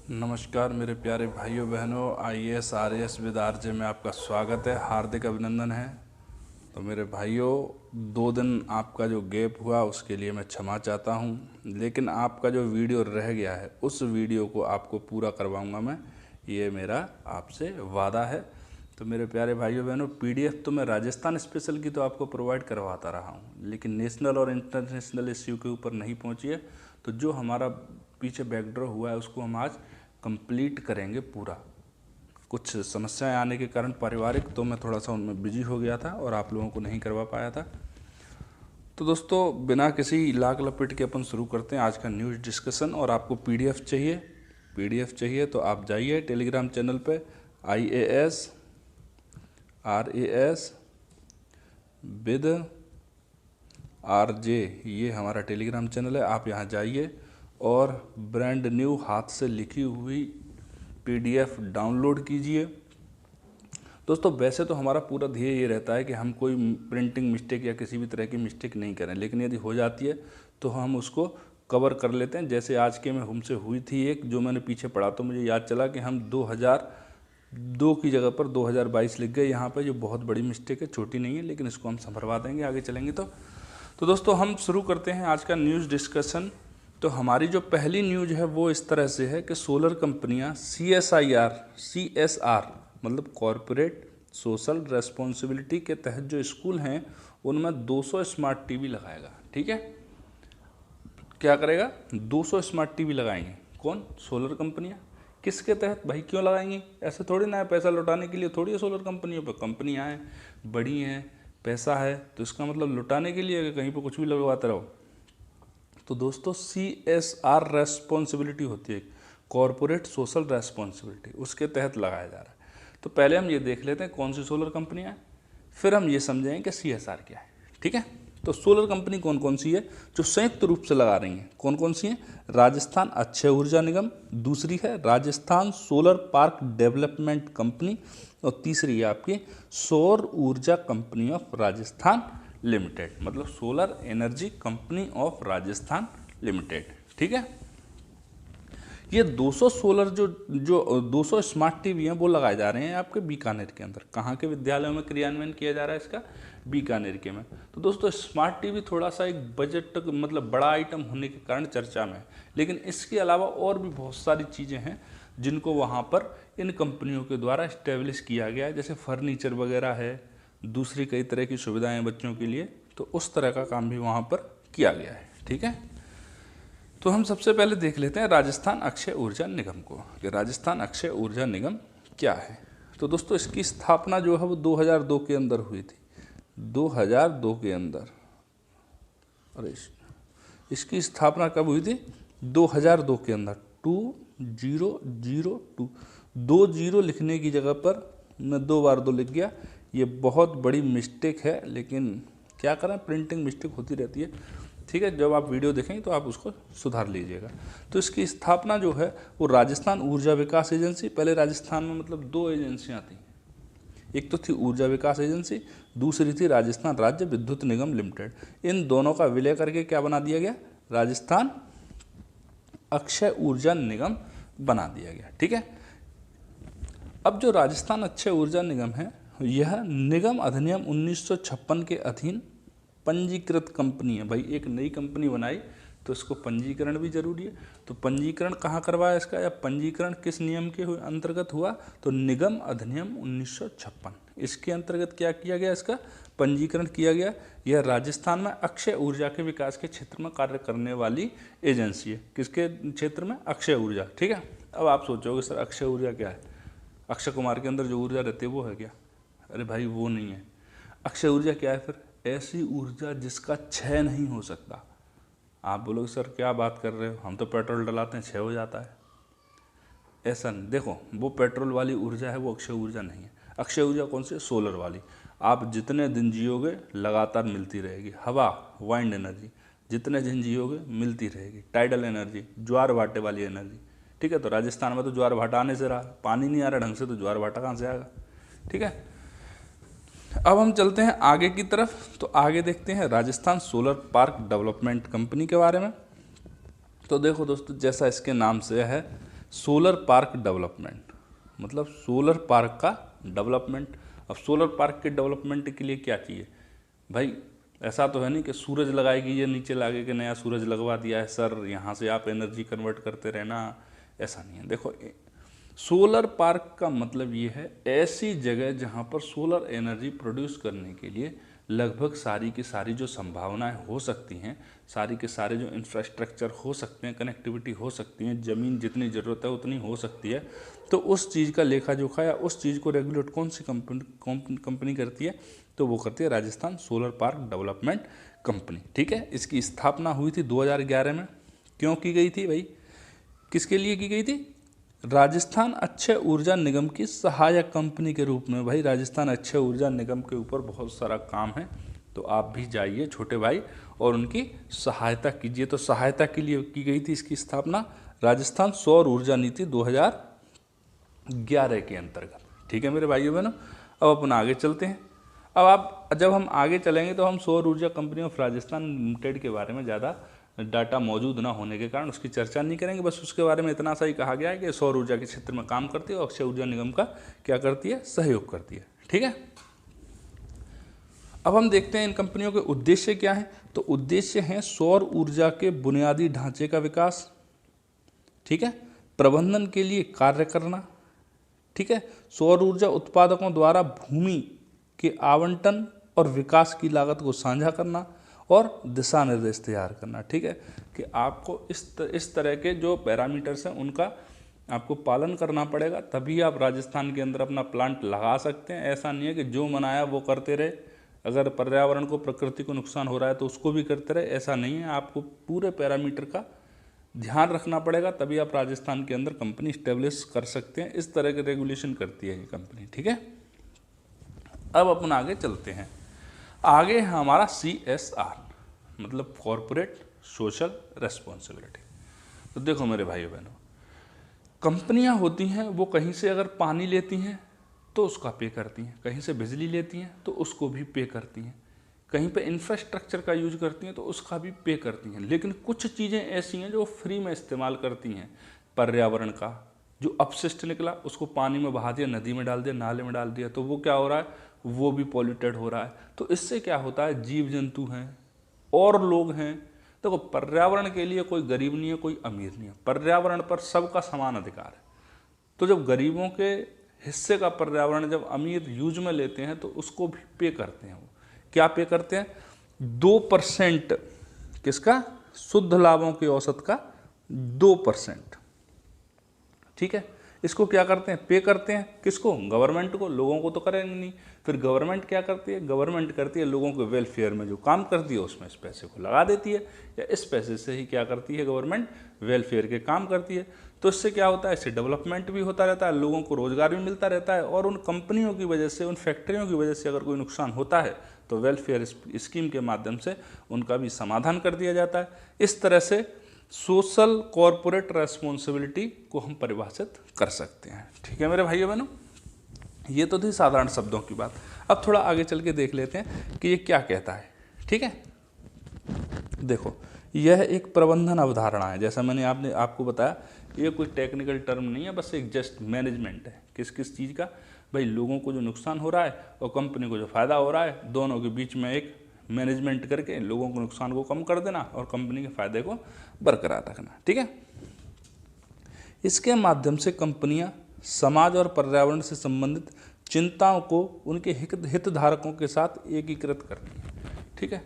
नमस्कार मेरे प्यारे भाइयों बहनों, IAS RAS विद RJ में आपका स्वागत है, हार्दिक अभिनंदन है। तो मेरे भाइयों, 2 दिन आपका जो गैप हुआ उसके लिए मैं क्षमा चाहता हूं, लेकिन आपका जो वीडियो रह गया है उस वीडियो को आपको पूरा करवाऊंगा मैं, ये मेरा आपसे वादा है। तो मेरे प्यारे भाइयों बहनों, PDF तो मैं राजस्थान स्पेशल की तो आपको प्रोवाइड करवाता रहा हूँ, लेकिन नेशनल और इंटरनेशनल इश्यू के ऊपर नहीं पहुँची है। तो जो हमारा पीछे बैकड्रॉ हुआ है उसको हम आज कंप्लीट करेंगे पूरा। कुछ समस्याएं आने के कारण पारिवारिक तो मैं थोड़ा सा उनमें बिजी हो गया था और आप लोगों को नहीं करवा पाया था। तो दोस्तों, बिना किसी लाग लपेट के अपन शुरू करते हैं आज का न्यूज़ डिस्कशन। और आपको PDF चाहिए तो आप जाइए टेलीग्राम चैनल पे, IAS RAS विद RJ, ये हमारा टेलीग्राम चैनल है। आप यहाँ जाइए और ब्रांड न्यू हाथ से लिखी हुई PDF डाउनलोड कीजिए। दोस्तों, वैसे तो हमारा पूरा ध्येय ये रहता है कि हम कोई प्रिंटिंग मिस्टेक या किसी भी तरह की मिस्टेक नहीं करें, लेकिन यदि हो जाती है तो हम उसको कवर कर लेते हैं। जैसे आज के में हमसे हुई थी एक, जो मैंने पीछे पढ़ा तो मुझे याद चला कि हम 2002 की जगह पर 2022 लिख गए यहाँ पर, जो बहुत बड़ी मिस्टेक है, छोटी नहीं है, लेकिन इसको हम संभलवा देंगे आगे चलेंगे। तो दोस्तों, हम शुरू करते हैं आज का न्यूज़ डिस्कशन। तो हमारी जो पहली न्यूज़ है वो इस तरह से है कि सोलर कंपनियां CSR मतलब कॉरपोरेट सोशल रेस्पॉन्सिबिलिटी के तहत जो स्कूल हैं उनमें 200 स्मार्ट टीवी लगाएगा। ठीक है, क्या करेगा? 200 स्मार्ट टीवी लगाएंगे। कौन? सोलर कंपनियां। किसके तहत भाई? क्यों लगाएंगी? ऐसे थोड़ी ना है, पैसा लुटाने के लिए थोड़ी है। सोलर कंपनियों पर कंपनियां हैं, बड़ी हैं, पैसा है, तो इसका मतलब लुटाने के लिए कहीं पर कुछ भी लगवाते रहो। तो दोस्तों, CSR रेस्पॉन्सिबिलिटी होती है, कॉरपोरेट सोशल रेस्पॉन्सिबिलिटी, उसके तहत लगाया जा रहा है। तो पहले हम ये देख लेते हैं कौन सी सोलर कंपनियां हैं, फिर हम ये समझेंगे कि CSR क्या है। ठीक है, तो सोलर कंपनी कौन कौन सी है जो संयुक्त रूप से लगा रही हैं? कौन कौन सी हैं? राजस्थान अक्षय ऊर्जा निगम, दूसरी है Rajasthan solar park development company, और तीसरी है आपकी सौर ऊर्जा कंपनी ऑफ राजस्थान लिमिटेड, मतलब solar energy company of Rajasthan limited. ठीक है, ये 200 सोलर जो 200 स्मार्ट टीवी हैं वो लगाए जा रहे हैं आपके बीकानेर के अंदर। कहाँ के विद्यालयों में क्रियान्वयन किया जा रहा है इसका? बीकानेर के में। तो दोस्तों, स्मार्ट टीवी थोड़ा सा एक बजट मतलब बड़ा आइटम होने के कारण चर्चा में है, लेकिन इसके अलावा और भी बहुत सारी चीज़ें हैं जिनको वहाँ पर इन कंपनियों के द्वारा इस्टेब्लिश किया गया है, जैसे फर्नीचर वगैरह है, दूसरी कई तरह की सुविधाएं बच्चों के लिए, तो उस तरह का काम भी वहाँ पर किया गया है। ठीक है, तो हम सबसे पहले देख लेते हैं राजस्थान अक्षय ऊर्जा निगम को, कि राजस्थान अक्षय ऊर्जा निगम क्या है। तो दोस्तों, इसकी स्थापना जो है वो 2002 के अंदर हुई थी, 2002 के अंदर। और इसकी स्थापना कब हुई थी? 2002 के अंदर। 2002, 20 लिखने की जगह पर मैं 2 बार 2 लिख गया, ये बहुत बड़ी मिस्टेक है, लेकिन क्या करें, प्रिंटिंग मिस्टेक होती रहती है। ठीक है, जब आप वीडियो देखेंगे तो आप उसको सुधार लीजिएगा। तो इसकी स्थापना जो है वो राजस्थान ऊर्जा विकास एजेंसी, पहले राजस्थान में मतलब 2 एजेंसियां थी, एक तो थी ऊर्जा विकास एजेंसी, दूसरी थी राजस्थान राज्य विद्युत निगम लिमिटेड। इन दोनों का विलय करके क्या बना दिया गया? राजस्थान अक्षय ऊर्जा निगम बना दिया गया। ठीक है, अब जो राजस्थान अक्षय ऊर्जा निगम है, यह निगम अधिनियम 1956 के अधीन पंजीकृत कंपनी है। भाई, एक नई कंपनी बनाई तो इसको पंजीकरण भी जरूरी है। तो पंजीकरण कहाँ करवाया इसका, या पंजीकरण किस नियम के अंतर्गत हुआ? तो निगम अधिनियम 1956, इसके अंतर्गत क्या किया गया? इसका पंजीकरण किया गया। यह राजस्थान में अक्षय ऊर्जा के विकास के क्षेत्र में कार्य करने वाली एजेंसी है। किसके क्षेत्र में? अक्षय ऊर्जा। ठीक है, अब आप सोचोगे सर अक्षय ऊर्जा क्या है? अक्षय कुमार के अंदर जो ऊर्जा रहती है वो है क्या? अरे भाई, वो नहीं है। अक्षय ऊर्जा क्या है फिर? ऐसी ऊर्जा जिसका क्षय नहीं हो सकता। आप बोलोगे सर क्या बात कर रहे हो, हम तो पेट्रोल डलाते हैं क्षय हो जाता है। ऐसा नहीं, देखो, वो पेट्रोल वाली ऊर्जा है, वो अक्षय ऊर्जा नहीं है। अक्षय ऊर्जा कौन सी? सोलर वाली। आप जितने दिन जियोगे लगातार मिलती रहेगी। हवा, वाइंड एनर्जी, जितने दिन जियोगे मिलती रहेगी। टाइडल एनर्जी, ज्वार भाटे वाली एनर्जी। ठीक है, तो राजस्थान में तो ज्वार भाटा आने से रहा, पानी नहीं आ रहा ढंग से, तो ज्वार भाटा कहाँ से आएगा? ठीक है, अब हम चलते हैं आगे की तरफ। तो आगे देखते हैं Rajasthan solar park development company के बारे में। तो देखो दोस्तों, जैसा इसके नाम से है, सोलर पार्क डेवलपमेंट, मतलब सोलर पार्क का डेवलपमेंट। अब सोलर पार्क के डेवलपमेंट के लिए क्या चाहिए भाई? ऐसा तो है नहीं कि सूरज लगाएगी ये नीचे लागे कि नया सूरज लगवा दिया है सर, यहाँ से आप एनर्जी कन्वर्ट करते रहना, ऐसा नहीं है। देखो, सोलर पार्क का मतलब ये है ऐसी जगह जहाँ पर सोलर एनर्जी प्रोड्यूस करने के लिए लगभग सारी की सारी जो संभावनाएं हो सकती हैं, सारी के सारे जो इंफ्रास्ट्रक्चर हो सकते हैं, कनेक्टिविटी हो सकती हैं, ज़मीन जितनी ज़रूरत है उतनी हो सकती है, तो उस चीज़ का लेखा जोखा या उस चीज़ को रेगुलेट कौन सी कंपनी करती है? तो वो करती है Rajasthan solar park development company. ठीक है, इसकी स्थापना हुई थी 2011 में। क्यों की गई थी भाई? किसके लिए की गई थी? राजस्थान अक्षय ऊर्जा निगम की सहायक कंपनी के रूप में। भाई राजस्थान अक्षय ऊर्जा निगम के ऊपर बहुत सारा काम है, तो आप भी जाइए छोटे भाई और उनकी सहायता कीजिए। तो सहायता के लिए की गई थी इसकी स्थापना राजस्थान सौर ऊर्जा नीति 2011 के अंतर्गत। ठीक है मेरे भाइयों बहनों, अब अपन आगे चलते हैं। जब हम आगे चलेंगे तो हम सौर ऊर्जा कंपनी ऑफ राजस्थान लिमिटेड के बारे में ज़्यादा डाटा मौजूद ना होने के कारण उसकी चर्चा नहीं करेंगे। बस उसके बारे में इतना सा ही कहा गया है कि सौर ऊर्जा के क्षेत्र में काम करती है और अक्षय ऊर्जा निगम का क्या करती है? सहयोग करती है। ठीक है, अब हम देखते हैं इन कंपनियों के उद्देश्य क्या हैं। तो उद्देश्य हैं सौर ऊर्जा के बुनियादी ढांचे का विकास, ठीक है, प्रबंधन के लिए कार्य करना, ठीक है, सौर ऊर्जा उत्पादकों द्वारा भूमि के आवंटन और विकास की लागत को साझा करना और दिशा निर्देश तैयार करना। ठीक है, कि आपको इस तरह के जो पैरामीटर्स हैं उनका आपको पालन करना पड़ेगा, तभी आप राजस्थान के अंदर अपना प्लांट लगा सकते हैं। ऐसा नहीं है कि जो मनाया वो करते रहे, अगर पर्यावरण को, प्रकृति को नुकसान हो रहा है तो उसको भी करते रहे, ऐसा नहीं है। आपको पूरे पैरामीटर का ध्यान रखना पड़ेगा, तभी आप राजस्थान के अंदर कंपनी स्टेब्लिश कर सकते हैं। इस तरह के रेगुलेशन करती है ये कंपनी। ठीक है, अब अपन आगे चलते हैं। आगे है हमारा CSR, मतलब कॉरपोरेट सोशल रेस्पॉन्सिबिलिटी। तो देखो मेरे भाइयों बहनों, कंपनियां होती हैं वो कहीं से अगर पानी लेती हैं तो उसका पे करती हैं, कहीं से बिजली लेती हैं तो उसको भी पे करती हैं, कहीं पे इंफ्रास्ट्रक्चर का यूज करती हैं तो उसका भी पे करती हैं। लेकिन कुछ चीज़ें ऐसी हैं जो फ्री में इस्तेमाल करती हैं। पर्यावरण का जो अपशिष्ट निकला उसको पानी में बहा दिया, नदी में डाल दिया, नाले में डाल दिया, तो वो क्या हो रहा है? वो भी पॉल्यूटेड हो रहा है। तो इससे क्या होता है? जीव जंतु हैं और लोग हैं। देखो, पर्यावरण के लिए कोई गरीब नहीं है, कोई अमीर नहीं है, पर्यावरण पर सबका समान अधिकार है। तो जब गरीबों के हिस्से का पर्यावरण जब अमीर यूज में लेते हैं तो उसको भी पे करते हैं। वो क्या पे करते हैं? 2% किसका? शुद्ध लाभों के औसत का 2%। ठीक है, इसको क्या करते हैं? पे करते हैं। किसको? गवर्नमेंट को। लोगों को तो करेंगे नहीं। फिर गवर्नमेंट क्या करती है? गवर्नमेंट करती है लोगों के वेलफेयर में जो काम करती है उसमें इस पैसे को लगा देती है, या इस पैसे से ही क्या करती है? गवर्नमेंट वेलफेयर के काम करती है। तो इससे क्या होता है? इससे डेवलपमेंट भी होता रहता है, लोगों को रोजगार भी मिलता रहता है, और उन कंपनियों की वजह से, उन फैक्ट्रियों की वजह से अगर कोई नुकसान होता है तो वेलफेयर स्कीम के माध्यम से उनका भी समाधान कर दिया जाता है। इस तरह से सोशल कॉरपोरेट रेस्पॉन्सिबिलिटी को हम परिभाषित कर सकते हैं। ठीक है मेरे भाइयों बहनों, ये तो थी साधारण शब्दों की बात। अब थोड़ा आगे चल के देख लेते हैं कि ये क्या कहता है। ठीक है, देखो, यह एक प्रबंधन अवधारणा है। जैसा मैंने आपको बताया, ये कोई टेक्निकल टर्म नहीं है, बस एक जस्ट मैनेजमेंट है। किस किस चीज़ का? भाई लोगों को जो नुकसान हो रहा है और कंपनी को जो फायदा हो रहा है, दोनों के बीच में एक मैनेजमेंट करके लोगों को नुकसान को कम कर देना और कंपनी के फायदे को बरकरार रखना। ठीक है, इसके माध्यम से कंपनियां समाज और पर्यावरण से संबंधित चिंताओं को उनके हितधारकों के साथ एकीकृत करती हैं। ठीक है,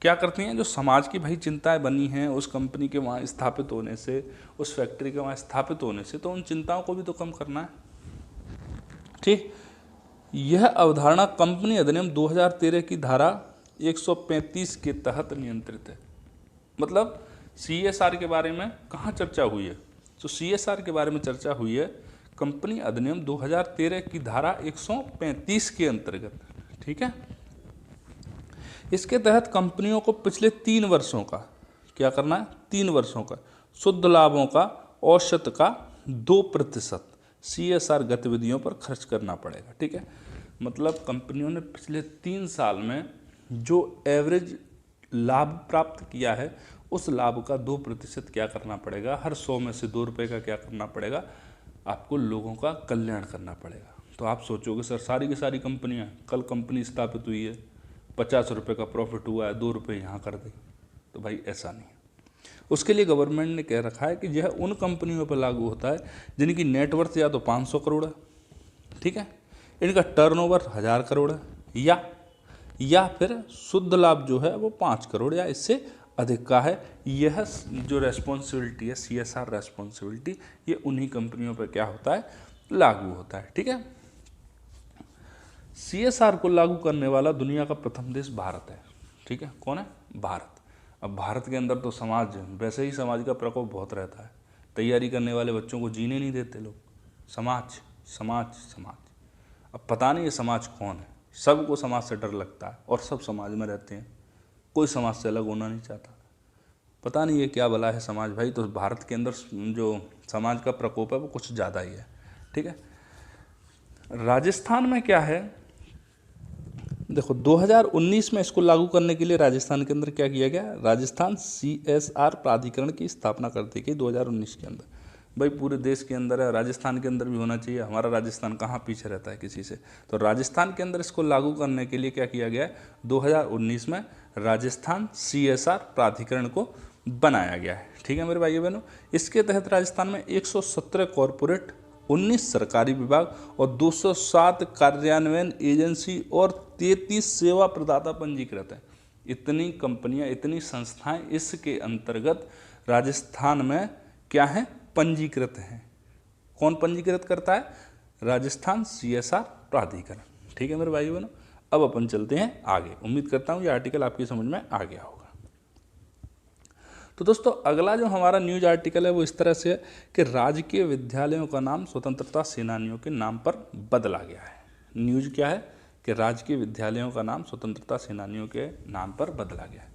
क्या करती हैं? जो समाज की भाई चिंताएं बनी हैं उस कंपनी के वहाँ स्थापित होने से, उस फैक्ट्री के वहाँ स्थापित होने से, तो उन चिंताओं को भी तो कम करना है। ठीक, यह अवधारणा कंपनी अधिनियम 2013 की धारा 135 के तहत नियंत्रित है। मतलब CSR के बारे में कहाँ चर्चा हुई है? तो CSR के बारे में चर्चा हुई है कंपनी अधिनियम 2013 की धारा 135 के अंतर्गत। ठीक है, इसके तहत कंपनियों को पिछले 3 वर्षों का क्या करना है? 3 वर्षों का शुद्ध लाभों का औसत का 2% CSR गतिविधियों पर खर्च करना पड़ेगा। ठीक है, मतलब कंपनियों ने पिछले 3 साल में जो एवरेज लाभ प्राप्त किया है उस लाभ का 2% क्या करना पड़ेगा, हर 100 में से 2 रुपये का क्या करना पड़ेगा, आपको लोगों का कल्याण करना पड़ेगा। तो आप सोचोगे सर सारी की सारी कंपनियां, कल कंपनी स्थापित हुई है, 50 रुपये का प्रॉफिट हुआ है, 2 रुपये यहाँ कर दें, तो भाई ऐसा नहीं है। उसके लिए गवर्नमेंट ने कह रखा है कि यह उन कंपनियों पर लागू होता है जिनकी नेटवर्थ या तो 500 करोड़ है, ठीक है, इनका टर्नओवर 1000 करोड़ है, या फिर शुद्ध लाभ जो है वो 5 करोड़ या इससे अधिक का है। यह जो रेस्पॉन्सिबिलिटी है, CSR रेस्पॉन्सिबिलिटी, ये उन्हीं कंपनियों पर क्या होता है, लागू होता है, ठीक है। CSR को लागू करने वाला दुनिया का प्रथम देश भारत है, ठीक है। कौन है, भारत। अब भारत के अंदर तो समाज, वैसे ही समाज का प्रकोप बहुत रहता है, तैयारी करने वाले बच्चों को जीने नहीं देते लोग, समाज समाज समाज। अब पता नहीं ये समाज कौन है, सबको समाज से डर लगता है और सब समाज में रहते हैं, कोई समाज से अलग होना नहीं चाहता, पता नहीं ये क्या भला है समाज भाई। तो भारत के अंदर जो समाज का प्रकोप है वो कुछ ज़्यादा ही है, ठीक है। राजस्थान में क्या है, देखो 2019 में इसको लागू करने के लिए राजस्थान के अंदर क्या किया गया, राजस्थान CSR प्राधिकरण की स्थापना कर दी गई 2019 के अंदर। भाई पूरे देश के अंदर है, राजस्थान के अंदर भी होना चाहिए, हमारा राजस्थान कहाँ पीछे रहता है किसी से। तो राजस्थान के अंदर इसको लागू करने के लिए क्या किया गया है, 2019 में राजस्थान CSR प्राधिकरण को बनाया गया है, ठीक है मेरे भाइयों बहनों। इसके तहत राजस्थान में 117 कॉरपोरेट, 19 सरकारी विभाग और 207 कार्यान्वयन एजेंसी और 33 सेवा प्रदाता पंजीकृत हैं। इतनी कंपनियां, इतनी संस्थाएं इसके अंतर्गत राजस्थान में क्या हैं, पंजीकृत हैं। कौन पंजीकृत करता है, राजस्थान CSR प्राधिकरण, ठीक है मेरे भाई बहनों। अब अपन चलते हैं आगे, उम्मीद करता हूं ये आर्टिकल आपकी समझ में आ गया होगा। तो दोस्तों अगला जो हमारा न्यूज आर्टिकल है वो इस तरह से है कि राजकीय विद्यालयों का नाम स्वतंत्रता सेनानियों के नाम पर बदला गया है। न्यूज क्या है कि राजकीय विद्यालयों का नाम स्वतंत्रता सेनानियों के नाम पर बदला गया है।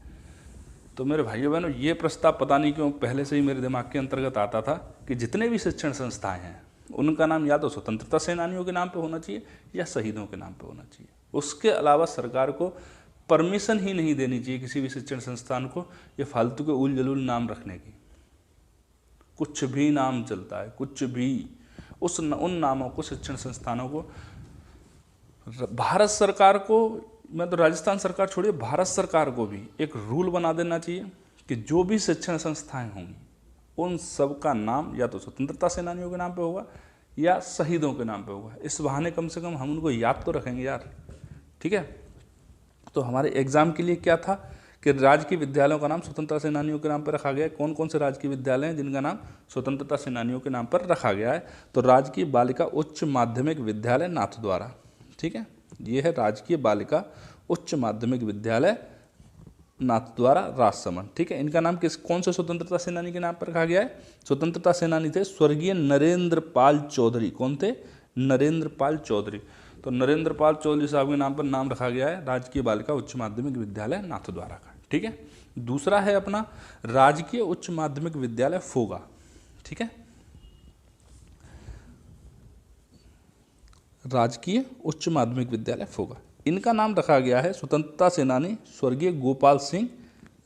तो मेरे भाइयों बहनों ये प्रस्ताव पता नहीं क्यों पहले से ही मेरे दिमाग के अंतर्गत आता था कि जितने भी शिक्षण संस्थाएं हैं उनका नाम या तो स्वतंत्रता सेनानियों के नाम पर होना चाहिए या शहीदों के नाम पर होना चाहिए। उसके अलावा सरकार को परमिशन ही नहीं देनी चाहिए किसी भी शिक्षण संस्थान को ये फालतू के उल जलूल नाम रखने की। कुछ भी नाम चलता है, कुछ भी, उन नामों को, शिक्षण संस्थानों को भारत सरकार को, मैं तो राजस्थान सरकार छोड़िए, भारत सरकार को भी एक रूल बना देना चाहिए कि जो भी शिक्षण संस्थाएं होंगी उन सब का नाम या तो स्वतंत्रता सेनानियों के नाम पे होगा या शहीदों के नाम पे होगा। इस बहाने कम से कम हम उनको याद तो रखेंगे यार, ठीक है। तो हमारे एग्जाम के लिए क्या था कि राजकीय विद्यालयों का नाम स्वतंत्रता सेनानियों के नाम पर रखा गया है। कौन कौन से राजकीय विद्यालय हैं जिनका नाम स्वतंत्रता सेनानियों के नाम पर रखा गया है, तो राजकीय बालिका उच्च माध्यमिक विद्यालय नाथद्वारा, ठीक है, ये है राजकीय बालिका उच्च माध्यमिक विद्यालय नाथद्वारा राजसमंद, ठीक है। इनका नाम कौन से स्वतंत्रता सेनानी के नाम पर रखा गया है, स्वतंत्रता सेनानी थे स्वर्गीय नरेंद्र पाल चौधरी। कौन थे, नरेंद्र पाल चौधरी। तो नरेंद्र पाल चौधरी साहब के नाम पर नाम रखा गया है राजकीय बालिका उच्च माध्यमिक विद्यालय नाथद्वारा का, ठीक है। दूसरा है अपना राजकीय उच्च माध्यमिक विद्यालय फोगा, ठीक है, राजकीय उच्च माध्यमिक विद्यालय फोगा। इनका नाम रखा गया है स्वतंत्रता सेनानी स्वर्गीय गोपाल सिंह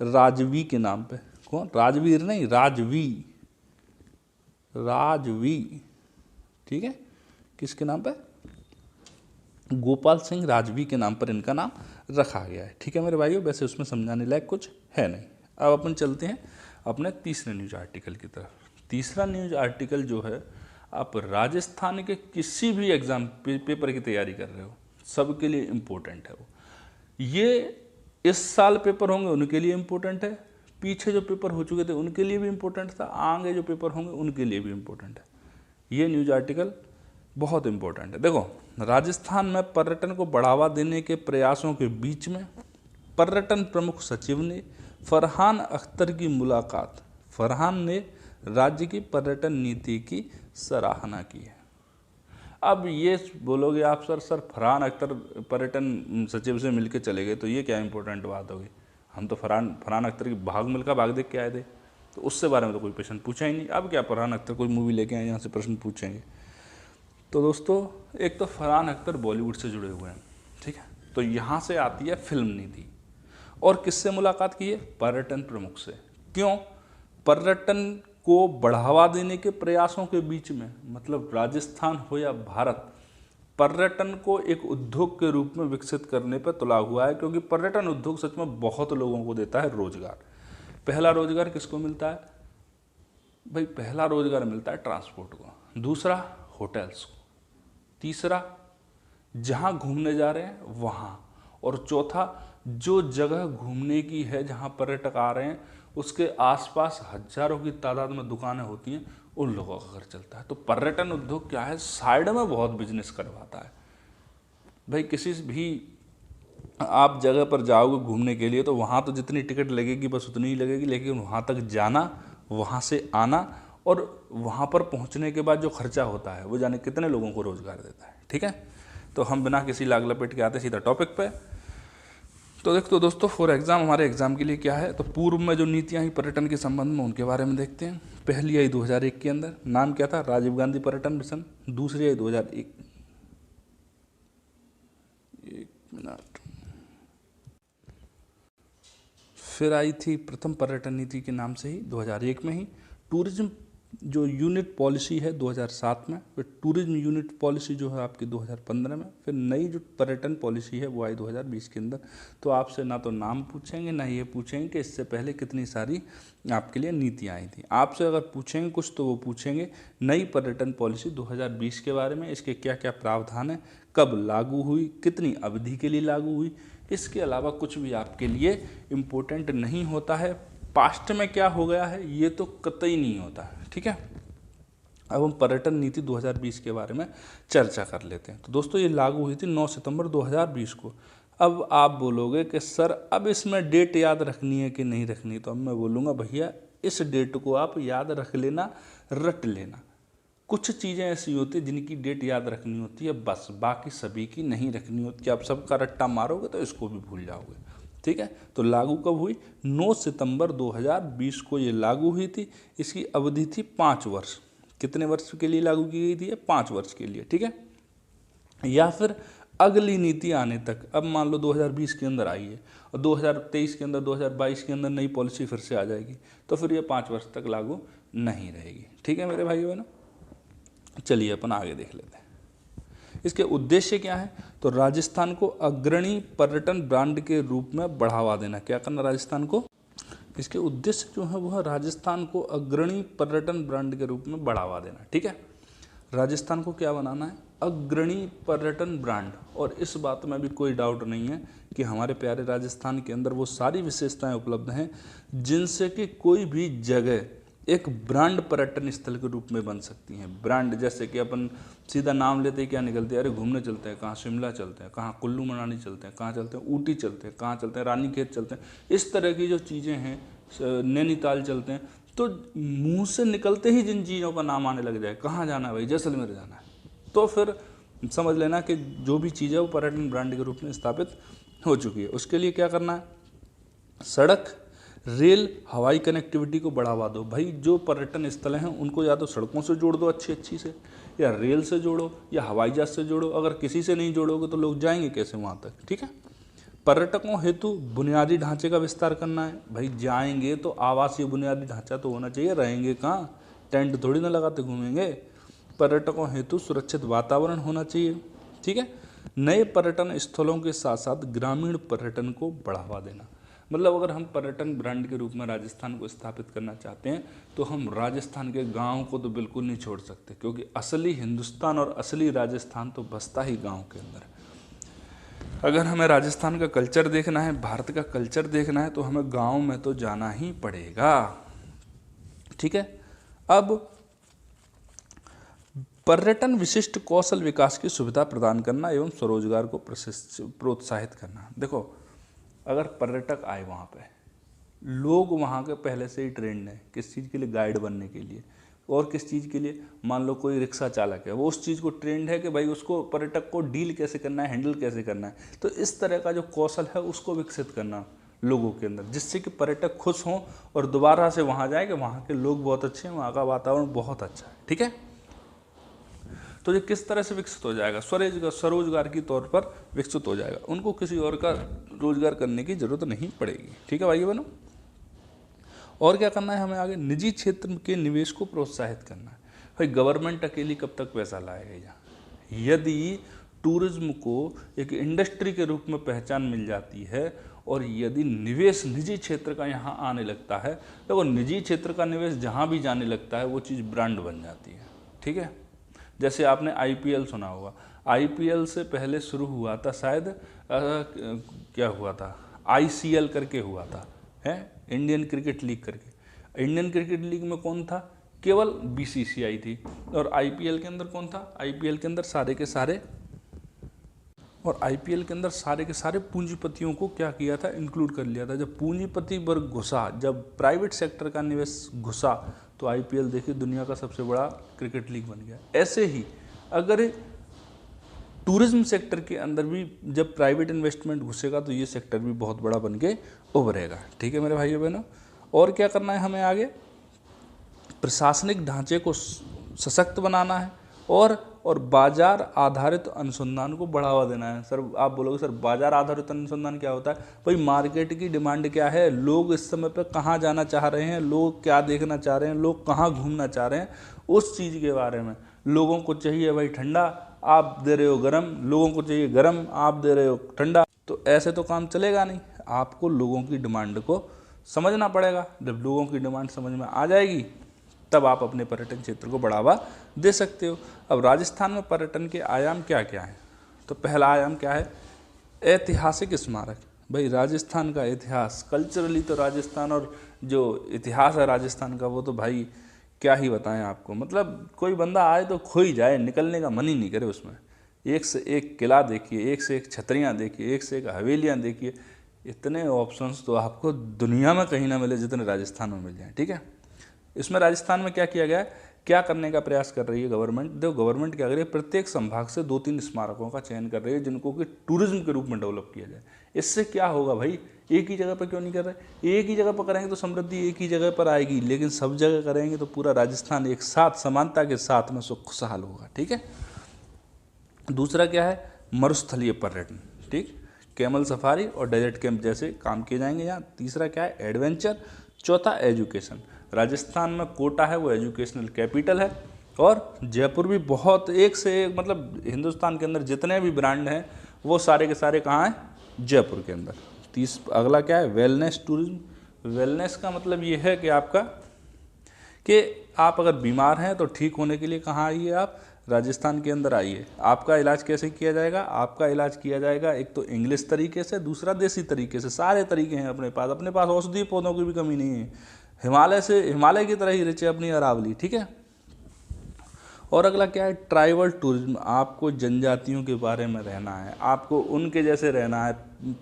राजवी के नाम पे। कौन, राजवीर नहीं, राजवी, राजवी, ठीक है, किसके नाम पे, गोपाल सिंह राजवी के नाम पर इनका नाम रखा गया है, ठीक है मेरे भाइयों। वैसे उसमें समझाने लायक कुछ है नहीं। अब अपन चलते हैं अपने तीसरे न्यूज आर्टिकल की तरफ। तीसरा न्यूज आर्टिकल जो है, आप राजस्थान के किसी भी एग्जाम पेपर की तैयारी कर रहे हो सबके लिए इम्पोर्टेंट है वो। ये इस साल पेपर होंगे उनके लिए इम्पोर्टेंट है, पीछे जो पेपर हो चुके थे उनके लिए भी इम्पोर्टेंट था, आगे जो पेपर होंगे उनके लिए भी इम्पोर्टेंट है। ये न्यूज आर्टिकल बहुत इम्पोर्टेंट है। देखो, राजस्थान में पर्यटन को बढ़ावा देने के प्रयासों के बीच में पर्यटन प्रमुख सचिव ने फरहान अख्तर की मुलाकात, फरहान ने राज्य की पर्यटन नीति की सराहना की है। अब ये बोलोगे आप सर फरहान अख्तर पर्यटन सचिव से मिलके चले गए तो ये क्या इंपॉर्टेंट बात होगी, हम तो फरहान अख्तर की भाग मिल्खा भाग देख के आए थे, तो उससे बारे में तो कोई प्रश्न पूछा ही नहीं। अब क्या फरहान अख्तर कोई मूवी लेके आए यहाँ से प्रश्न पूछेंगे। तो दोस्तों, एक तो फरहान अख्तर बॉलीवुड से जुड़े हुए हैं, ठीक है, तो यहाँ से आती है फिल्म नीति। और किससे मुलाकात की है, पर्यटन प्रमुख से। क्यों? पर्यटन को बढ़ावा देने के प्रयासों के बीच में, मतलब राजस्थान हो या भारत, पर्यटन को एक उद्योग के रूप में विकसित करने पर तुला हुआ है, क्योंकि पर्यटन उद्योग सच में बहुत लोगों को देता है रोजगार। पहला रोजगार किसको मिलता है भाई? पहला रोजगार मिलता है ट्रांसपोर्ट को, दूसरा होटल्स को, तीसरा जहाँ घूमने जा रहे हैं वहाँ, और चौथा जो जगह घूमने की है जहाँ पर्यटक आ रहे हैं उसके आसपास हजारों की तादाद में दुकानें होती हैं, उन लोगों का घर चलता है। तो पर्यटन उद्योग क्या है, साइड में बहुत बिजनेस करवाता है भाई। किसी भी आप जगह पर जाओगे घूमने के लिए तो वहाँ तो जितनी टिकट लगेगी बस उतनी ही लगेगी, लेकिन वहाँ तक जाना, वहाँ से आना और वहाँ पर पहुँचने के बाद जो खर्चा होता है वो जाने कितने लोगों को रोजगार देता है। ठीक है, तो हम बिना किसी लाग लपेट के आते सीधा टॉपिक पे। तो देखो दोस्तों, फॉर एग्जाम हमारे एग्जाम के लिए क्या है, तो पूर्व में जो नीतियाँ आई पर्यटन के संबंध में उनके बारे में देखते हैं। पहली आई 2001 के अंदर, नाम क्या था? राजीव गांधी पर्यटन मिशन। दूसरी आई 2001, एक मिनट, फिर आई थी प्रथम पर्यटन नीति के नाम से ही 2001 में ही। टूरिज्म जो यूनिट पॉलिसी है 2007 में, फिर टूरिज्म यूनिट पॉलिसी जो है आपकी 2015 में, फिर नई जो पर्यटन पॉलिसी है वो आई 2020 के अंदर। तो आपसे ना तो नाम पूछेंगे ना ये पूछेंगे कि इससे पहले कितनी सारी आपके लिए नीतियाँ आई थी। आपसे अगर पूछेंगे कुछ तो वो पूछेंगे नई पर्यटन पॉलिसी 2020 के बारे में, इसके क्या क्या प्रावधान है, कब लागू हुई, कितनी अवधि के लिए लागू हुई। इसके अलावा कुछ भी आपके लिए इम्पोर्टेंट नहीं होता है। पास्ट में क्या हो गया है ये तो कतई नहीं होता है। ठीक है, अब हम पर्यटन नीति 2020 के बारे में चर्चा कर लेते हैं। तो दोस्तों ये लागू हुई थी 9 सितंबर 2020 को। अब आप बोलोगे कि सर अब इसमें डेट याद रखनी है कि नहीं रखनी, तो अब मैं बोलूँगा भैया इस डेट को आप याद रख लेना, रट लेना। कुछ चीज़ें ऐसी होती हैं जिनकी डेट याद रखनी होती है बस, बाकी सभी की नहीं रखनी होती। आप सबका रट्टा मारोगे तो इसको भी भूल जाओगे। ठीक है, तो लागू कब हुई? 9 सितंबर 2020 को ये लागू हुई थी। इसकी अवधि थी 5 वर्ष। कितने वर्ष के लिए लागू की गई थी? 5 वर्ष के लिए। ठीक है, या फिर अगली नीति आने तक। अब मान लो 2020 के अंदर आई है और 2023 के अंदर, 2022 के अंदर नई पॉलिसी फिर से आ जाएगी, तो फिर ये 5 वर्ष तक लागू नहीं रहेगी। ठीक है मेरे भाइयों बहनों, चलिए अपन आगे देख लेते हैं। इसके उद्देश्य क्या है? तो राजस्थान को अग्रणी पर्यटन ब्रांड के रूप में बढ़ावा देना। क्या करना राजस्थान को? इसके उद्देश्य जो है वो है राजस्थान को अग्रणी पर्यटन ब्रांड के रूप में बढ़ावा देना। ठीक है, राजस्थान को क्या बनाना है? अग्रणी पर्यटन ब्रांड। और इस बात में भी कोई डाउट नहीं है कि हमारे प्यारे राजस्थान के अंदर वो सारी विशेषताएं उपलब्ध हैं जिनसे कि कोई भी जगह एक ब्रांड पर्यटन स्थल के रूप में बन सकती हैं। ब्रांड जैसे कि अपन सीधा नाम लेते ही क्या निकलते हैं, अरे घूमने चलते हैं, कहाँ शिमला चलते हैं, कहाँ कुल्लू मनाली चलते हैं, कहाँ चलते हैं ऊटी चलते हैं, कहाँ चलते हैं रानीखेत चलते हैं। इस तरह की जो चीज़ें हैं, नैनीताल चलते हैं, तो मुंह से निकलते ही जिन चीज़ों का नाम आने लग जाए, कहाँ जाना है भाई, जैसलमेर जाना है, तो फिर समझ लेना कि जो भी चीज़ है वो पर्यटन ब्रांड के रूप में स्थापित हो चुकी है। उसके लिए क्या करना है? सड़क, रेल, हवाई कनेक्टिविटी को बढ़ावा दो। भाई जो पर्यटन स्थल हैं उनको या तो सड़कों से जोड़ दो अच्छी से, या रेल से जोड़ो, या हवाई जहाज से जोड़ो। अगर किसी से नहीं जोड़ोगे तो लोग जाएंगे कैसे वहाँ तक? ठीक है, पर्यटकों हेतु बुनियादी ढांचे का विस्तार करना है। भाई जाएंगे तो आवासीय बुनियादी ढांचा तो होना चाहिए, रहेंगे कहाँ? टेंट थोड़ी ना लगाते घूमेंगे। पर्यटकों हेतु सुरक्षित वातावरण होना चाहिए। ठीक है, नए पर्यटन स्थलों के साथ साथ ग्रामीण पर्यटन को बढ़ावा देना। मतलब अगर हम पर्यटन ब्रांड के रूप में राजस्थान को स्थापित करना चाहते हैं तो हम राजस्थान के गाँव को तो बिल्कुल नहीं छोड़ सकते, क्योंकि असली हिंदुस्तान और असली राजस्थान तो बसता ही गाँव के अंदर। अगर हमें राजस्थान का कल्चर देखना है, भारत का कल्चर देखना है, तो हमें गांव में तो जाना ही पड़ेगा। ठीक है, अब पर्यटन विशिष्ट कौशल विकास की सुविधा प्रदान करना एवं स्वरोजगार को प्रोत्साहित करना। देखो अगर पर्यटक आए वहाँ पे, लोग वहाँ के पहले से ही ट्रेंड है किस चीज़ के लिए? गाइड बनने के लिए। और किस चीज़ के लिए? मान लो कोई रिक्शा चालक है, वो उस चीज़ को ट्रेंड है कि भाई उसको पर्यटक को डील कैसे करना है, हैंडल कैसे करना है। तो इस तरह का जो कौशल है उसको विकसित करना लोगों के अंदर, जिससे कि पर्यटक खुश हों और दोबारा से वहाँ जाए कि वहाँ के लोग बहुत अच्छे हैं, वहाँ का वातावरण बहुत अच्छा है। ठीक है, तो ये किस तरह से विकसित हो जाएगा? स्वरोजगार के तौर पर विकसित हो जाएगा। उनको किसी और का रोजगार करने की जरूरत नहीं पड़ेगी। ठीक है भाई बहनों, और क्या करना है हमें आगे, निजी क्षेत्र के निवेश को प्रोत्साहित करना है। भाई गवर्नमेंट अकेली कब तक पैसा लाएगा यहाँ? यदि टूरिज्म को एक इंडस्ट्री के रूप में पहचान मिल जाती है और यदि निवेश निजी क्षेत्र का यहाँ आने लगता है, तो वो निजी क्षेत्र का निवेश जहाँ भी जाने लगता है वो चीज़ ब्रांड बन जाती है। ठीक है, जैसे आपने IPL सुना होगा, IPL से पहले शुरू हुआ था शायद क्या हुआ था, ICL करके हुआ था, है इंडियन क्रिकेट लीग करके। इंडियन क्रिकेट लीग में कौन था? केवल BCCI थी। और IPL के अंदर कौन था? IPL के अंदर सारे के सारे पूंजीपतियों को क्या किया था? इंक्लूड कर लिया था। जब पूंजीपति वर्ग घुसा, जब प्राइवेट सेक्टर का निवेश घुसा, तो IPL देखिए दुनिया का सबसे बड़ा क्रिकेट लीग बन गया। ऐसे ही अगर टूरिज्म सेक्टर के अंदर भी जब प्राइवेट इन्वेस्टमेंट घुसेगा तो ये सेक्टर भी बहुत बड़ा बन के उभरेगा। ठीक है मेरे भाइयों बहनों, और क्या करना है हमें आगे, प्रशासनिक ढांचे को सशक्त बनाना है और बाजार आधारित अनुसंधान को बढ़ावा देना है। सर आप बोलोगे सर बाजार आधारित अनुसंधान क्या होता है? भाई मार्केट की डिमांड क्या है, लोग इस समय पे कहाँ जाना चाह रहे हैं, लोग क्या देखना चाह रहे हैं, लोग कहाँ घूमना चाह रहे हैं, उस चीज़ के बारे में। लोगों को चाहिए भाई ठंडा, आप दे रहे हो गर्म, लोगों को चाहिए गर्म, आप दे रहे हो ठंडा, तो ऐसे तो काम चलेगा नहीं। आपको लोगों की डिमांड को समझना पड़ेगा। जब लोगों की डिमांड समझ में आ जाएगी तब आप अपने पर्यटन क्षेत्र को बढ़ावा दे सकते हो। अब राजस्थान में पर्यटन के आयाम क्या क्या हैं? तो पहला आयाम क्या है? ऐतिहासिक स्मारक। भाई राजस्थान का इतिहास, कल्चरली तो राजस्थान, और जो इतिहास है राजस्थान का वो तो भाई क्या ही बताएं आपको। मतलब कोई बंदा आए तो खो ही जाए, निकलने का मन ही नहीं करे उसमें। एक से एक किला देखिए, एक से एक छतरियाँ देखिए, एक से एक हवेलियाँ देखिए। इतने ऑप्शंस तो आपको दुनिया में कहीं ना मिले जितने राजस्थान में मिल जाएं। ठीक है, इसमें राजस्थान में क्या किया गया है, क्या करने का प्रयास कर रही है गवर्नमेंट? देखो गवर्नमेंट क्या कर रही है, प्रत्येक संभाग से 2-3 स्मारकों का चयन कर रही है जिनको कि टूरिज्म के रूप में डेवलप किया जाए। इससे क्या होगा भाई, एक ही जगह पर क्यों नहीं कर रहे? एक ही जगह पर करेंगे तो समृद्धि एक ही जगह पर आएगी, लेकिन सब जगह करेंगे तो पूरा राजस्थान एक साथ समानता के साथ में खुशहाल होगा। ठीक है, दूसरा क्या है, मरुस्थलीय पर्यटन। ठीक, कैमल सफारी और डेजर्ट कैंप जैसे काम किए जाएंगे यहाँ। तीसरा क्या है, एडवेंचर। चौथा एजुकेशन। राजस्थान में कोटा है वो एजुकेशनल कैपिटल है, और जयपुर भी बहुत एक से एक, मतलब हिंदुस्तान के अंदर जितने भी ब्रांड हैं वो सारे के सारे कहाँ हैं? जयपुर के अंदर। अगला क्या है, वेलनेस टूरिज्म। वेलनेस का मतलब ये है कि आप अगर बीमार हैं तो ठीक होने के लिए कहाँ आइए, आप राजस्थान के अंदर आइए। आपका इलाज कैसे किया जाएगा? आपका इलाज किया जाएगा एक तो इंग्लिश तरीके से, दूसरा देसी तरीके से। सारे तरीके हैं अपने पास औषधीय पौधों की भी कमी नहीं है। हिमालय की तरह ही रिच है अपनी अरावली। ठीक है, और अगला क्या है, ट्राइबल टूरिज्म। आपको जनजातियों के बारे में रहना है, आपको उनके जैसे रहना है,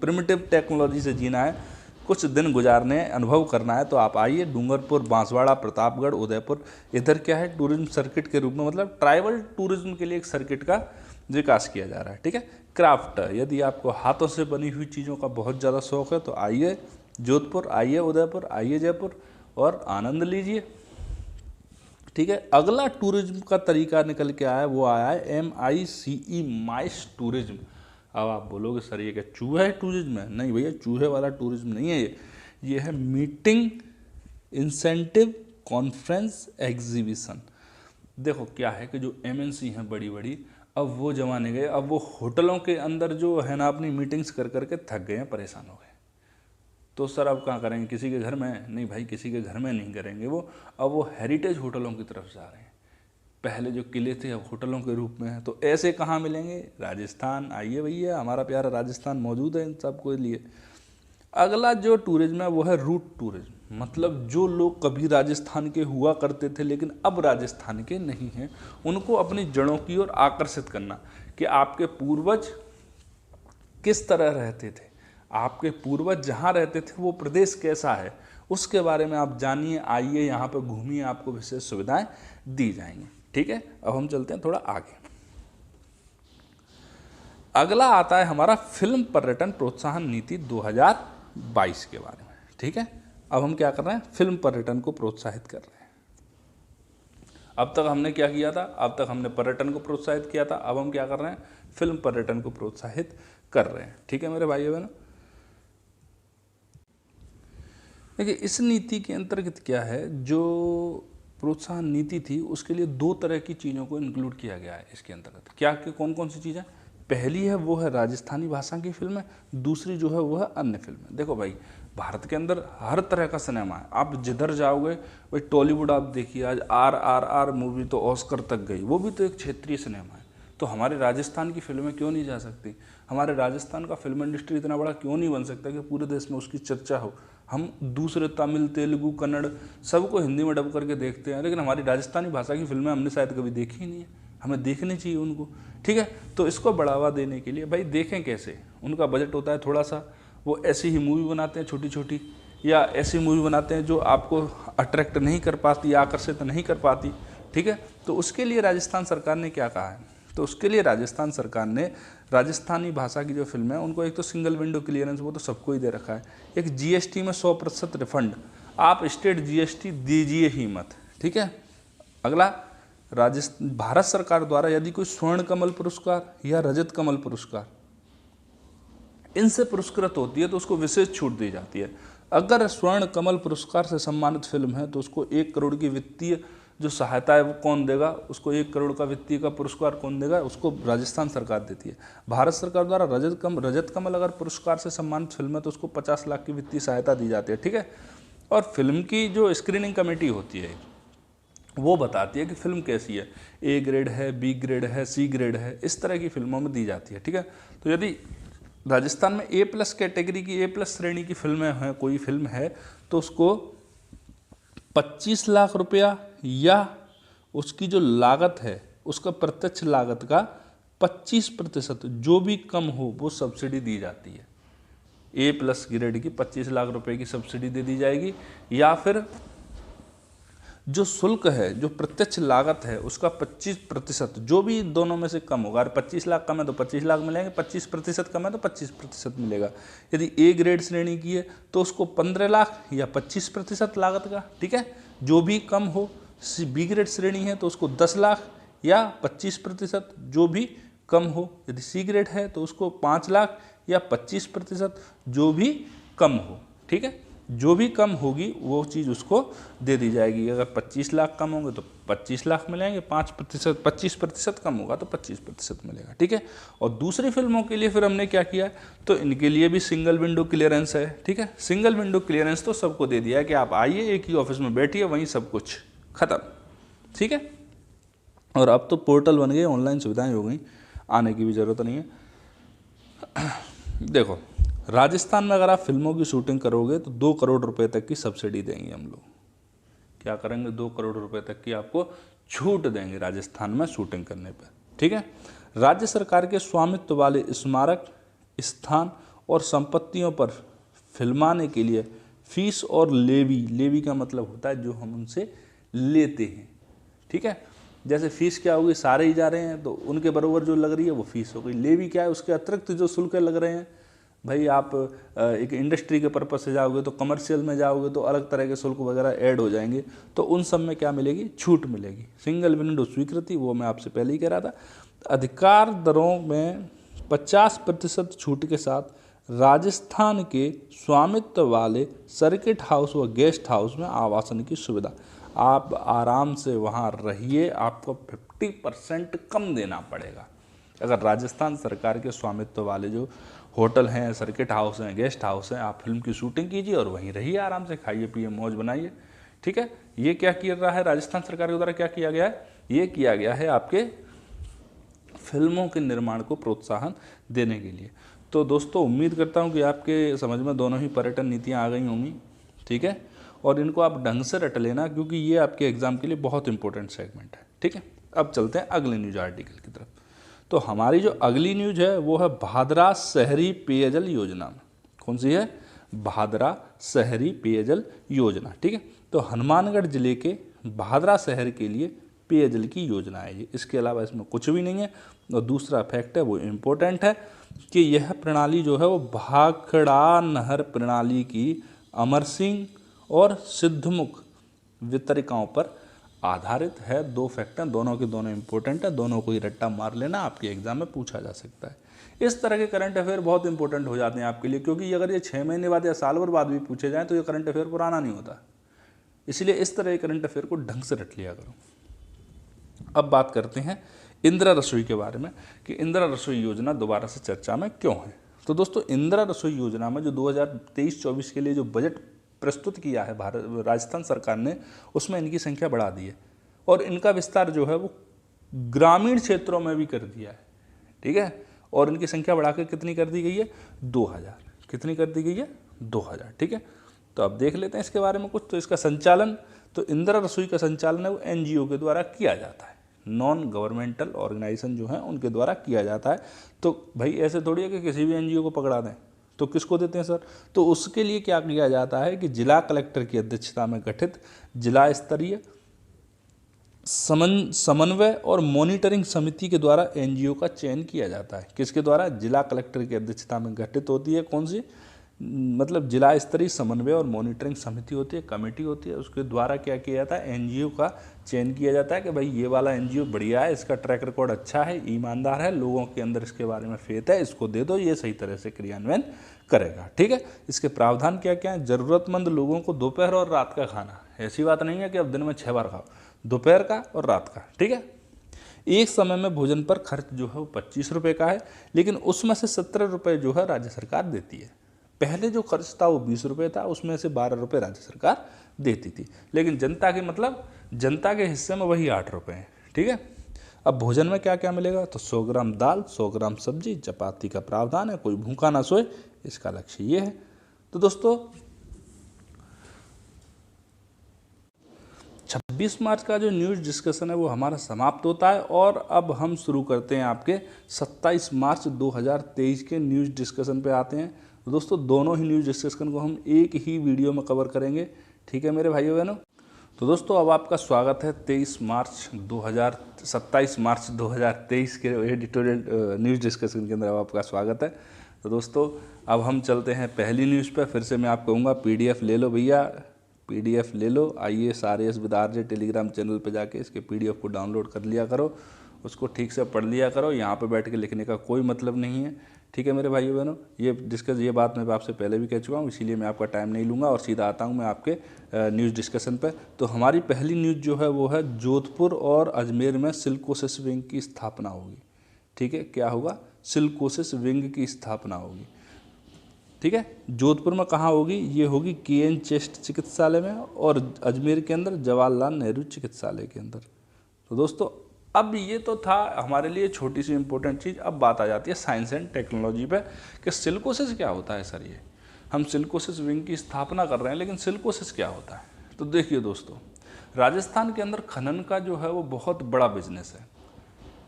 प्रिमिटिव टेक्नोलॉजी से जीना है, कुछ दिन गुजारने, अनुभव करना है, तो आप आइए। डूंगरपुर, बांसवाड़ा, प्रतापगढ़, उदयपुर, इधर क्या है, टूरिज्म सर्किट के रूप में, मतलब ट्राइबल टूरिज्म के लिए एक सर्किट का विकास किया जा रहा है। ठीक है, क्राफ्ट। यदि आपको हाथों से बनी हुई चीज़ों का बहुत ज़्यादा शौक है तो आइए जोधपुर, आइए उदयपुर, आइए जयपुर और आनंद लीजिए। ठीक है, अगला टूरिज्म का तरीका निकल के आया, वो आया है MICE, माइस टूरिज्म। अब आप बोलोगे सर ये क्या चूहे टूरिज्म है? नहीं भैया, चूहे वाला टूरिज्म नहीं है ये है मीटिंग, इंसेंटिव, कॉन्फ्रेंस, एग्जीबिशन। देखो क्या है कि जो MNC हैं बड़ी बड़ी, अब वो जमाने गए। अब वो होटलों के अंदर जो है ना अपनी मीटिंग्स कर करके थक गए हैं, परेशान हो गए। तो सर अब कहाँ करेंगे, किसी के घर में? नहीं भाई, किसी के घर में नहीं करेंगे वो। अब वो हेरिटेज होटलों की तरफ जा रहे हैं। पहले जो किले थे अब होटलों के रूप में हैं। तो ऐसे कहाँ मिलेंगे? राजस्थान आइए भैया, हमारा प्यारा राजस्थान मौजूद है इन सबके लिए। अगला जो टूरिज्म है वो है रूट टूरिज्म। मतलब जो लोग कभी राजस्थान के हुआ करते थे लेकिन अब राजस्थान के नहीं हैं, उनको अपनी जड़ों की ओर आकर्षित करना कि आपके पूर्वज किस तरह रहते थे, आपके पूर्वज जहाँ रहते थे वो प्रदेश कैसा है, उसके बारे में आप जानिए। आइए यहाँ पर घूमिए, आपको विशेष सुविधाएं दी जाएंगी। ठीक है, अब हम चलते हैं थोड़ा आगे। अगला आता है हमारा फिल्म पर्यटन प्रोत्साहन नीति 2022 के बारे में। ठीक है, अब हम क्या कर रहे हैं, फिल्म पर्यटन को प्रोत्साहित कर रहे हैं। अब तक हमने क्या किया था? अब तक हमने पर्यटन को प्रोत्साहित किया था, अब हम क्या कर रहे हैं, फिल्म पर्यटन को प्रोत्साहित कर रहे हैं। ठीक है मेरे भाइयों बहनों, देखिए इस नीति के अंतर्गत क्या है, जो प्रोत्साहन नीति थी उसके लिए 2 तरह की चीज़ों को इंक्लूड किया गया है इसके अंतर्गत। क्या कि कौन कौन सी चीज़ें? पहली है वो है राजस्थानी भाषा की फिल्में, दूसरी जो है वो है अन्य फिल्में। देखो भाई, भारत के अंदर हर तरह का सिनेमा है, आप जिधर जाओगे भाई। टॉलीवुड आप देखिए, आज RRR मूवी तो ऑस्कर तक गई, वो भी तो एक क्षेत्रीय सिनेमा है। तो हमारे राजस्थान की फिल्में क्यों नहीं जा सकती? हमारे राजस्थान का फिल्म इंडस्ट्री इतना बड़ा क्यों नहीं बन सकता कि पूरे देश में उसकी चर्चा हो? हम दूसरे तमिल, तेलुगु, कन्नड़ सबको हिंदी में डब करके देखते हैं, लेकिन हमारी राजस्थानी भाषा की फिल्में हमने शायद कभी देखी ही नहीं है। हमें देखनी चाहिए उनको, ठीक है। तो इसको बढ़ावा देने के लिए भाई देखें कैसे, उनका बजट होता है थोड़ा सा, वो ऐसी ही मूवी बनाते हैं छोटी छोटी, या ऐसी मूवी बनाते हैं जो आपको अट्रैक्ट नहीं कर पाती, आकर्षित नहीं कर पाती, ठीक है। तो उसके लिए राजस्थान सरकार ने क्या कहा है? तो उसके लिए राजस्थान सरकार ने राजस्थानी भाषा की जो फिल्म है उनको एक तो सिंगल विंडो क्लियरेंस, वो तो सबको ही दे रखा है। एक GST में 100% रिफंड, आप स्टेट GST दीजिए ही मत, ठीक है। अगला, भारत सरकार द्वारा यदि कोई स्वर्ण कमल पुरस्कार या रजत कमल पुरस्कार इनसे पुरस्कृत होती है तो उसको विशेष छूट दी जाती है। अगर स्वर्ण कमल पुरस्कार से सम्मानित फिल्म है तो उसको 1 करोड़ की वित्तीय जो सहायता है वो कौन देगा? उसको 1 करोड़ का वित्तीय का पुरस्कार कौन देगा? उसको राजस्थान सरकार देती है। भारत सरकार द्वारा रजत कमल अगर पुरस्कार से सम्मानित फिल्म है तो उसको 50 लाख की वित्तीय सहायता दी जाती है, ठीक है। और फिल्म की जो स्क्रीनिंग कमेटी होती है वो बताती है कि फिल्म कैसी है, A ग्रेड है, B ग्रेड है, C ग्रेड है, इस तरह की फिल्मों में दी जाती है, ठीक है। तो यदि राजस्थान में A+ कैटेगरी की, A+ श्रेणी की फिल्में हैं, कोई फिल्म है, तो उसको 25 लाख रुपया या उसकी जो लागत है उसका प्रत्यक्ष लागत का 25% जो भी कम हो वो सब्सिडी दी जाती है। A+ ग्रेड की 25 लाख रुपए की सब्सिडी दे दी जाएगी, या फिर जो शुल्क है, जो प्रत्यक्ष लागत है उसका 25%, जो भी दोनों में से कम होगा। अगर 25 लाख कम है तो 25 लाख मिलेंगे, 25% कम है तो 25% मिलेगा। यदि A ग्रेड श्रेणी की है तो उसको 15 लाख या 25% लागत का, ठीक है, जो भी कम हो। B ग्रेड श्रेणी है तो उसको 10 लाख या 25%, जो भी कम हो। यदि C ग्रेड है तो उसको 5 लाख या 25%, जो भी कम हो, ठीक है। जो भी कम होगी वो चीज़ उसको दे दी जाएगी। अगर 25 लाख कम होंगे तो 25 लाख मिलेंगे, 25% कम होगा तो 25% मिलेगा, ठीक है। और दूसरी फिल्मों के लिए फिर हमने क्या किया, तो इनके लिए भी सिंगल विंडो क्लियरेंस है, ठीक है। सिंगल विंडो क्लियरेंस तो सबको दे दिया है कि आप आइए, एक ही ऑफिस में बैठिए, वहीं सब कुछ खत्म, ठीक है। और अब तो पोर्टल बन गए, ऑनलाइन सुविधाएं हो गई, आने की भी ज़रूरत नहीं है। देखो, राजस्थान में अगर आप फिल्मों की शूटिंग करोगे तो 2 करोड़ रुपए तक की सब्सिडी देंगे हम लोग। क्या करेंगे? 2 करोड़ रुपए तक की आपको छूट देंगे राजस्थान में शूटिंग करने पर, ठीक है। राज्य सरकार के स्वामित्व वाले स्मारक, स्थान और संपत्तियों पर फिल्माने के लिए फीस और लेवी का मतलब होता है जो हम उनसे लेते हैं, ठीक है। जैसे फीस क्या होगी, सारे ही जा रहे हैं तो उनके बराबर जो लग रही है वो फीस हो गई। लेवी क्या है? उसके अतिरिक्त जो शुल्क लग रहे हैं। भाई आप एक इंडस्ट्री के पर्पज से जाओगे तो कमर्शियल में जाओगे तो अलग तरह के शुल्क वगैरह ऐड हो जाएंगे, तो उन सब में क्या मिलेगी? छूट मिलेगी। सिंगल विंडो स्वीकृति, वो मैं आपसे पहले ही कह रहा था। अधिकार दरों में 50% छूट के साथ राजस्थान के स्वामित्व वाले सर्किट हाउस व गेस्ट हाउस में आवासन की सुविधा। आप आराम से वहाँ रहिए, आपको 50% कम देना पड़ेगा। अगर राजस्थान सरकार के स्वामित्व वाले जो होटल हैं, सर्किट हाउस हैं, गेस्ट हाउस हैं, आप फिल्म की शूटिंग कीजिए और वहीं रहिए, आराम से खाइए पिए, मौज बनाइए, ठीक है। ये क्या किया रहा है राजस्थान सरकार के द्वारा? क्या किया गया है? ये किया गया है आपके फिल्मों के निर्माण को प्रोत्साहन देने के लिए। तो दोस्तों, उम्मीद करता हूँ कि आपके समझ में दोनों ही पर्यटन नीतियाँ आ गई होंगी, ठीक है। और इनको आप ढंग से रट लेना, क्योंकि ये आपके एग्जाम के लिए बहुत इंपॉर्टेंट सेगमेंट है, ठीक है। अब चलते हैं अगले न्यूज आर्टिकल की तरफ। तो हमारी जो अगली न्यूज है वो है भादरा शहरी पेयजल योजना। कौन सी है? भादरा शहरी पेयजल योजना, ठीक है। तो हनुमानगढ़ जिले के भादरा शहर के लिए पेयजल की योजना है ये, इसके अलावा इसमें कुछ भी नहीं है। और दूसरा फैक्ट है वो इम्पोर्टेंट है कि यह प्रणाली जो है वो भाखड़ा नहर प्रणाली की अमर सिंह और सिद्धमुख वितरिकाओं पर आधारित है। 2 फैक्टर, दोनों के दोनों इंपॉर्टेंट है, दोनों को ही रट्टा मार लेना, आपके एग्जाम में पूछा जा सकता है। इस तरह के करंट अफेयर बहुत इंपॉर्टेंट हो जाते हैं आपके लिए, क्योंकि अगर ये 6 महीने बाद या साल भर बाद भी पूछे जाएँ तो ये करंट अफेयर पुराना नहीं होता। इसलिए इस तरह के करंट अफेयर को ढंग से रट लिया करो। अब बात करते हैं इंदिरा रसोई के बारे में कि इंदिरा रसोई योजना दोबारा से चर्चा में क्यों है। तो दोस्तों, इंदिरा रसोई योजना में जो 2023-24 के लिए जो बजट प्रस्तुत किया है राजस्थान सरकार ने, उसमें इनकी संख्या बढ़ा दी है और इनका विस्तार जो है वो ग्रामीण क्षेत्रों में भी कर दिया है। ठीक है, और इनकी संख्या बढ़ाकर कितनी कर दी गई है? 2000। कितनी कर दी गई है? 2000। ठीक है, तो अब देख लेते हैं इसके बारे में कुछ। तो इसका संचालन, तो इंदिरा रसोई का संचालन है वो NGO के द्वारा किया जाता है, नॉन गवर्नमेंटल ऑर्गेनाइजेशन जो है उनके द्वारा किया जाता है। तो भाई ऐसे थोड़ी है कि किसी भी NGO को पकड़ा दें, तो किसको देते हैं सर? तो उसके लिए क्या किया जाता है कि जिला कलेक्टर की अध्यक्षता में गठित जिला स्तरीय समन्वय और मॉनिटरिंग समिति के द्वारा NGO का चयन किया जाता है। किसके द्वारा? जिला कलेक्टर की अध्यक्षता में गठित होती है। कौन सी? मतलब जिला स्तरीय समन्वय और मॉनिटरिंग समिति होती है, कमेटी होती है, उसके द्वारा क्या किया जाता है? NGO का चयन किया जाता है कि भाई ये वाला NGO बढ़िया है, इसका ट्रैक रिकॉर्ड अच्छा है, ईमानदार है, लोगों के अंदर इसके बारे में फेथ है, इसको दे दो, ये सही तरह से क्रियान्वयन करेगा। ठीक है, इसके प्रावधान क्या क्या है? जरूरतमंद लोगों को दोपहर और रात का खाना, ऐसी बात नहीं है कि अब दिन में 6 बार खाओ, दोपहर का और रात का। ठीक है, एक समय में भोजन पर खर्च जो है वो 25 रुपये का है, लेकिन उसमें से 17 रुपये जो है राज्य सरकार देती है। पहले जो खर्च था वो 20 रुपये था, उसमें से 12 रुपये राज्य सरकार देती थी, लेकिन जनता के मतलब जनता के हिस्से में वही 8 रुपये हैं। ठीक है, अब भोजन में क्या क्या मिलेगा? तो 100 ग्राम दाल, 100 ग्राम सब्जी, चपाती का प्रावधान है, कोई भूखा ना सोए, इसका लक्ष्य ये है। तो दोस्तों 26 मार्च का जो न्यूज़ डिस्कशन है वो हमारा समाप्त होता है और अब हम शुरू करते हैं आपके 27 मार्च 2023 के न्यूज़ डिस्कशन पे आते हैं। तो दोस्तों दोनों ही न्यूज़ डिस्कशन को हम एक ही वीडियो में कवर करेंगे। ठीक है मेरे भाइयों बहनों, तो दोस्तों अब आपका स्वागत है 27 मार्च 2023 के एडिटोरियल न्यूज़ डिस्कशन के अंदर अब आपका स्वागत है। तो दोस्तों अब हम चलते हैं पहली न्यूज़ पर। फिर से मैं आपको कहूँगा PDF ले लो भैया, PDF ले लो, IAS RAS with RJ Telegram channel पे जाके इसके PDF को डाउनलोड कर लिया करो, उसको ठीक से पढ़ लिया करो। यहाँ पे बैठ के लिखने का कोई मतलब नहीं है। ठीक है मेरे भाइयों बहनों, ये बात मैं आपसे पहले भी कह चुका हूँ, इसीलिए मैं आपका टाइम नहीं लूँगा और सीधा आता हूँ मैं आपके न्यूज़ डिस्कशन पे। तो हमारी पहली न्यूज़ जो है वो है जोधपुर और अजमेर में सिल्कोसिस विंग की स्थापना होगी। ठीक है, क्या होगा? सिल्कोसिस विंग की स्थापना होगी। ठीक है, जोधपुर में कहाँ होगी? ये होगी KN चेस्ट चिकित्सालय में और अजमेर के अंदर जवाहरलाल नेहरू चिकित्सालय के अंदर। तो दोस्तों अब ये तो था हमारे लिए छोटी सी इंपॉर्टेंट चीज़। अब बात आ जाती है साइंस एंड टेक्नोलॉजी पे कि सिल्कोसिस क्या होता है सर। ये हम सिल्कोसिस विंग की स्थापना कर रहे हैं, लेकिन सिल्कोसिस क्या होता है? तो देखिए दोस्तों, राजस्थान के अंदर खनन का जो है वो बहुत बड़ा बिजनेस है।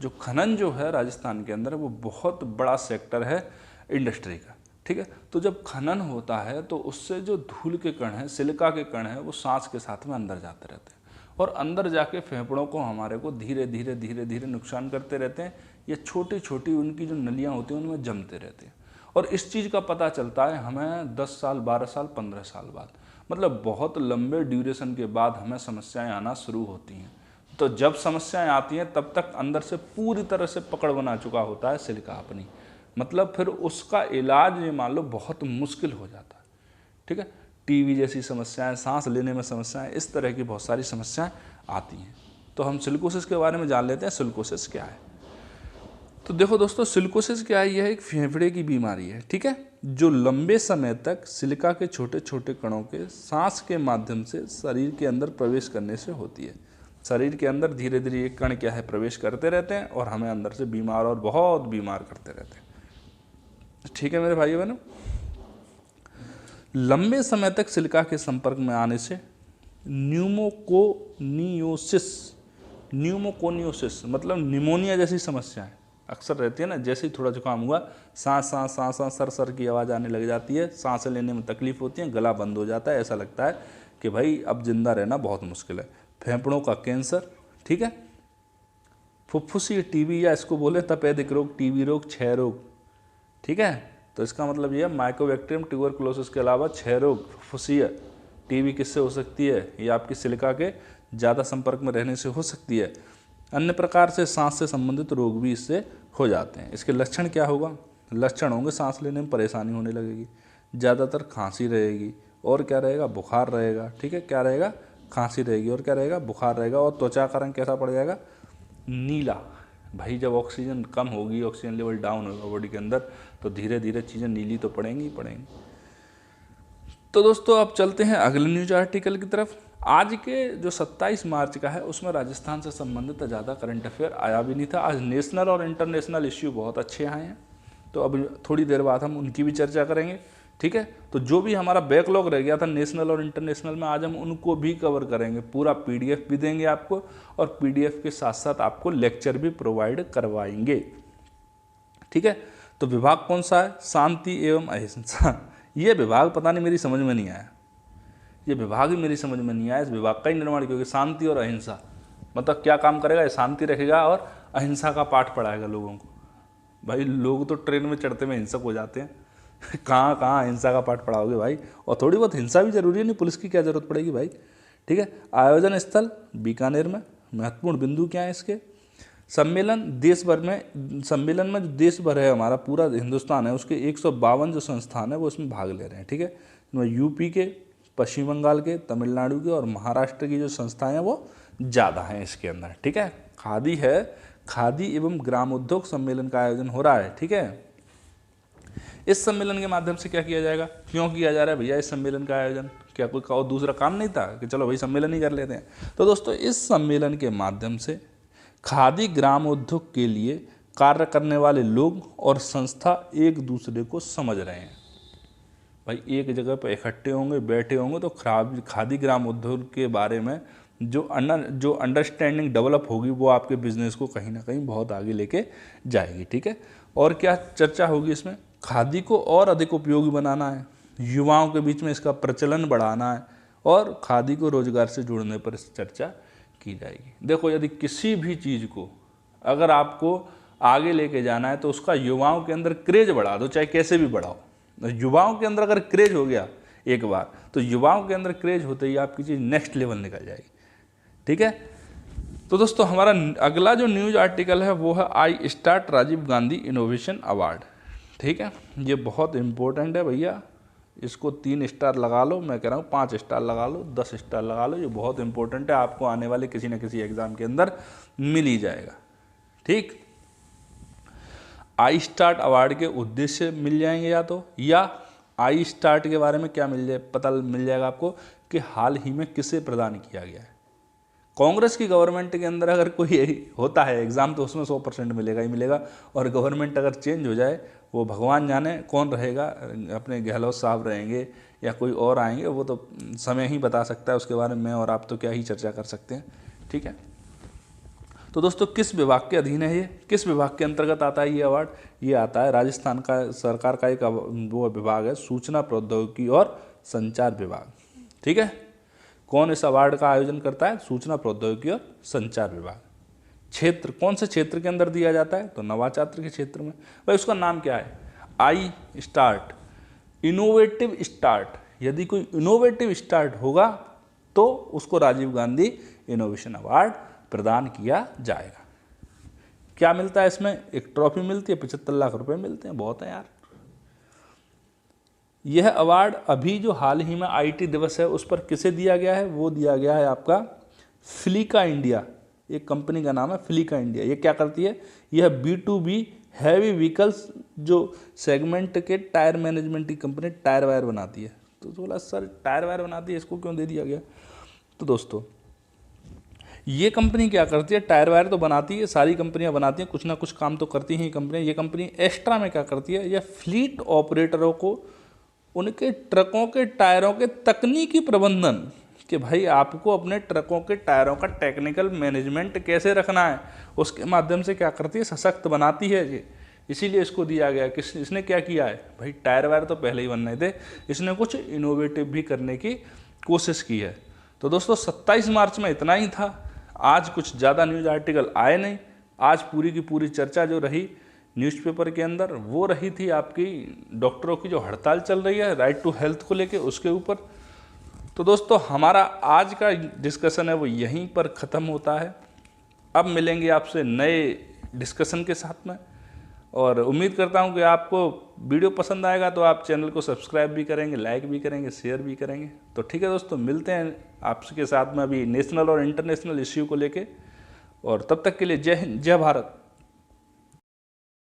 जो खनन जो है राजस्थान के अंदर वो बहुत बड़ा सेक्टर है इंडस्ट्री का। ठीक है, तो जब खनन होता है तो उससे जो धूल के कण हैं, सिलिका के कण हैं, वो सांस के साथ में अंदर जाते रहते हैं और अंदर जाके फेफड़ों को हमारे को धीरे धीरे धीरे धीरे नुकसान करते रहते हैं। ये छोटी छोटी उनकी जो नलियाँ होती हैं उनमें जमते रहते हैं और इस चीज़ का पता चलता है हमें 10 साल 12 साल 15 साल बाद, मतलब बहुत लंबे ड्यूरेशन के बाद हमें समस्याएं आना शुरू होती हैं। तो जब समस्याएं आती हैं तब तक अंदर से पूरी तरह से पकड़ बना चुका होता है सिलिका अपनी, मतलब फिर उसका इलाज ये मान लो बहुत मुश्किल हो जाता है। ठीक है, TB जैसी समस्याएं, सांस लेने में समस्याएं, इस तरह की बहुत सारी समस्याएं आती हैं। तो हम सिल्कोसिस के बारे में जान लेते हैं, सिल्कोसिस क्या है। तो देखो दोस्तों, सिल्कोसिस क्या है? यह एक फेफड़े की बीमारी है। ठीक है, जो लंबे समय तक सिलिका के छोटे छोटे कणों के सांस के माध्यम से शरीर के अंदर प्रवेश करने से होती है। शरीर के अंदर धीरे धीरे ये कण क्या है प्रवेश करते रहते हैं और हमें अंदर से बीमार और बहुत बीमार करते रहते हैं। ठीक है मेरे भाइयों बहनों, लंबे समय तक सिलिका के संपर्क में आने से न्यूमोकोनियोसिस मतलब निमोनिया जैसी समस्याएं अक्सर रहती है ना। जैसे ही थोड़ा जुकाम हुआ, सांस सर सर की आवाज़ आने लग जाती है, सांसें लेने में तकलीफ होती है, गला बंद हो जाता है, ऐसा लगता है कि भाई अब जिंदा रहना बहुत मुश्किल है। फेफड़ों का कैंसर, ठीक है, फुफ्फुसी TB या इसको बोले तपेदिक रोग, TB रोग, क्षय रोग। ठीक है, तो इसका मतलब ये है माइकोबैक्टीरियम ट्यूबरकुलोसिस के अलावा क्षय रोग, फुफ्फुसिया, TB किससे हो सकती है? ये आपकी सिलिका के ज़्यादा संपर्क में रहने से हो सकती है। अन्य प्रकार से सांस से संबंधित रोग भी इससे हो जाते हैं। इसके लक्षण क्या होगा? लक्षण होंगे सांस लेने में परेशानी होने लगेगी, ज़्यादातर खांसी रहेगी, और क्या रहेगा? बुखार रहेगा। ठीक है, क्या रहेगा? खांसी रहेगी, और क्या रहेगा? बुखार रहेगा। और त्वचा का रंग कैसा पड़ जाएगा? नीला। भाई जब ऑक्सीजन कम होगी, ऑक्सीजन लेवल डाउन होगा बॉडी के अंदर, तो धीरे धीरे चीज़ें नीली तो पड़ेंगी ही पड़ेंगी। तो दोस्तों अब चलते हैं अगले न्यूज आर्टिकल की तरफ। आज के जो 27 मार्च का है उसमें राजस्थान से संबंधित ज़्यादा करंट अफेयर आया भी नहीं था। आज नेशनल और इंटरनेशनल इश्यू बहुत अच्छे आए हैं, तो अब थोड़ी देर बाद हम उनकी भी चर्चा करेंगे। ठीक है, तो जो भी हमारा बैकलॉग रह गया था नेशनल और इंटरनेशनल में, आज हम उनको भी कवर करेंगे। पूरा पीडीएफ भी देंगे आपको, और पीडीएफ के साथ साथ आपको लेक्चर भी प्रोवाइड करवाएंगे। ठीक है, तो विभाग कौन सा है? शांति एवं अहिंसा। ये विभाग पता नहीं मेरी समझ में नहीं आया, ये विभाग ही मेरी समझ में नहीं आया। इस विभाग का ही निर्माण क्योंकि शांति और अहिंसा मतलब क्या काम करेगा? ये शांति रखेगा और अहिंसा का पाठ पढ़ाएगा लोगों को। भाई लोग तो ट्रेन में चढ़ते में हिंसक हो जाते हैं, कहाँ कहाँ अहिंसा का पाठ पढ़ाओगे भाई? और थोड़ी बहुत हिंसा भी जरूरी है, नहीं पुलिस की क्या जरूरत पड़ेगी भाई। ठीक है, आयोजन स्थल बीकानेर में। महत्वपूर्ण बिंदु क्या है इसके? सम्मेलन देश भर में, सम्मेलन में जो देश भर है हमारा पूरा हिंदुस्तान है, उसके 152 जो संस्थान है वो इसमें भाग ले रहे हैं। ठीक है, इसमें यूपी के, पश्चिम बंगाल के, तमिलनाडु के और महाराष्ट्र की जो संस्थाएं हैं वो ज़्यादा हैं इसके अंदर। ठीक है, खादी है, खादी एवं ग्रामोद्योग सम्मेलन का आयोजन हो रहा है। ठीक है, इस सम्मेलन के माध्यम से क्या किया जाएगा? क्यों किया जा रहा है भैया इस सम्मेलन का आयोजन? क्या कोई और दूसरा काम नहीं था कि चलो भाई सम्मेलन ही कर लेते हैं? तो दोस्तों इस सम्मेलन के माध्यम से खादी ग्राम उद्योग के लिए कार्य करने वाले लोग और संस्था एक दूसरे को समझ रहे हैं। भाई एक जगह पर इकट्ठे होंगे, बैठे होंगे, तो खादी ग्राम उद्योग के बारे में जो अंडरस्टैंडिंग डेवलप होगी वो आपके बिजनेस को कहीं ना कहीं बहुत आगे लेके जाएगी। ठीक है, और क्या चर्चा होगी इसमें? खादी को और अधिक उपयोगी बनाना है, युवाओं के बीच में इसका प्रचलन बढ़ाना है, और खादी को रोजगार से जोड़ने पर इस चर्चा की जाएगी। देखो यदि किसी भी चीज़ को अगर आपको आगे लेके जाना है तो उसका युवाओं के अंदर क्रेज बढ़ा दो, चाहे कैसे भी बढ़ाओ। युवाओं के अंदर अगर क्रेज हो गया एक बार, तो युवाओं के अंदर क्रेज होते ही आपकी चीज़ नेक्स्ट लेवल निकल जाएगी। ठीक है, तो दोस्तों हमारा अगला जो न्यूज आर्टिकल है वो है I start Rajiv Gandhi innovation award. ठीक है, ये बहुत इंपॉर्टेंट है भैया, इसको 3 स्टार लगा लो, मैं कह रहा हूँ 5 स्टार लगा लो, 10 स्टार लगा लो। ये बहुत इंपॉर्टेंट है, आपको आने वाले किसी न किसी एग्जाम के अंदर मिल ही जाएगा। ठीक, आई स्टार्ट अवार्ड के उद्देश्य मिल जाएंगे या आई स्टार्ट के बारे में क्या पता मिल जाएगा आपको कि हाल ही में किसे प्रदान किया गया है। कांग्रेस की गवर्नमेंट के अंदर अगर कोई होता है एग्ज़ाम तो उसमें 100% मिलेगा ही मिलेगा, और गवर्नमेंट अगर चेंज हो जाए वो भगवान जाने कौन रहेगा, अपने गहलोत साहब रहेंगे या कोई और आएंगे, वो तो समय ही बता सकता है, उसके बारे में मैं और आप तो क्या ही चर्चा कर सकते हैं। ठीक है, तो दोस्तों किस विभाग के अधीन है ये, किस विभाग के अंतर्गत आता है ये अवार्ड? ये आता है राजस्थान का सरकार का एक वो विभाग है, सूचना प्रौद्योगिकी और संचार विभाग। ठीक है, कौन इस अवार्ड का आयोजन करता है? सूचना प्रौद्योगिकी और संचार विभाग। क्षेत्र कौन से क्षेत्र के अंदर दिया जाता है? तो नवाचार के क्षेत्र में। भाई उसका नाम क्या है? I start, innovative start. यदि कोई इनोवेटिव स्टार्ट होगा तो उसको राजीव गांधी इनोवेशन अवार्ड प्रदान किया जाएगा। क्या मिलता है इसमें? एक ट्रॉफी मिलती है, 75 लाख रुपए मिलते हैं, बहुत है यार। यह अवार्ड अभी जो हाल ही में आईटी दिवस है उस पर किसे दिया गया है? वो दिया गया है आपका फ्लिका इंडिया, एक कंपनी का नाम है फ्लिका इंडिया। ये क्या करती है? यह B2B हैवी व्हीकल्स जो सेगमेंट के टायर मैनेजमेंट की कंपनी टायर वायर बनाती है। तो बोला सर टायर वायर बनाती है, इसको क्यों दे दिया गया? तो दोस्तों ये कंपनी क्या करती है? टायर वायर तो बनाती है, सारी कंपनियां बनाती हैं, कुछ ना कुछ काम तो करती हैं ये कंपनियां। ये कंपनी एक्स्ट्रा में क्या करती है? यह फ्लीट ऑपरेटरों को उनके ट्रकों के टायरों के तकनीकी प्रबंधन, कि भाई आपको अपने ट्रकों के टायरों का टेक्निकल मैनेजमेंट कैसे रखना है, उसके माध्यम से क्या करती है? सशक्त बनाती है ये। इसीलिए इसको दिया गया। इसने क्या किया है भाई? टायर वायर तो पहले ही बन रहे थे, इसने कुछ इनोवेटिव भी करने की कोशिश की है। तो दोस्तों 27 मार्च में इतना ही था। आज कुछ ज़्यादा न्यूज़ आर्टिकल आए नहीं। आज पूरी की पूरी चर्चा जो रही न्यूज़पेपर के अंदर वो रही थी आपकी डॉक्टरों की जो हड़ताल चल रही है राइट टू हेल्थ को लेके, उसके ऊपर। तो दोस्तों हमारा आज का डिस्कशन है वो यहीं पर ख़त्म होता है। अब मिलेंगे आपसे नए डिस्कशन के साथ में, और उम्मीद करता हूं कि आपको वीडियो पसंद आएगा तो आप चैनल को सब्सक्राइब भी करेंगे, लाइक भी करेंगे, शेयर भी करेंगे। तो ठीक है दोस्तों, मिलते हैं आपके साथ में अभी नेशनल और इंटरनेशनल इश्यू को लेके, और तब तक के लिए जय हिंद, जय भारत।